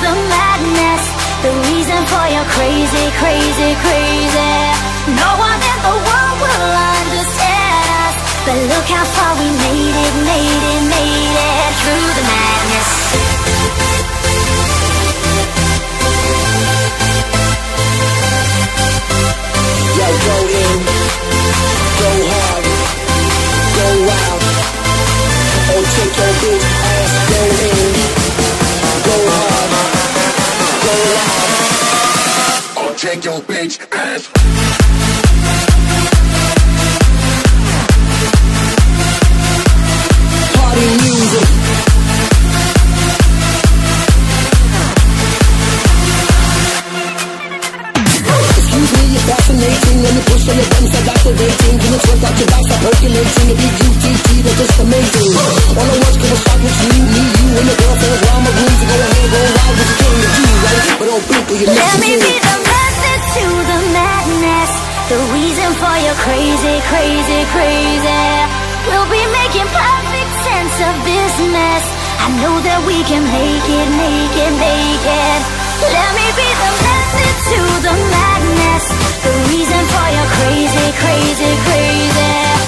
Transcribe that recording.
the madness, the reason for your crazy, crazy, crazy. No one in the world will understand us, but look how far we made it, made it, made it through the madness. Yo, go in, go hard, go wild. Oh, take your bitch ass, go in, go hard, go wild. Oh, take your bitch ass. Party music. Excuse me, you're fascinating. When you push on your buttons, I'm activating. Can you twerk out your back, stop percolating? The big UTT, they're just amazing. All the words can start with you, me, you, and your girlfriend. While my rooms, go ahead, go wild with your king to do, right? But don't blink or you're Let me be the method to the madness, the reason for your crazy, crazy, crazy. We'll be making perfect sense of this mess. I know that we can make it, make it, make it. Let me be the method to the madness, the reason for your crazy, crazy, crazy.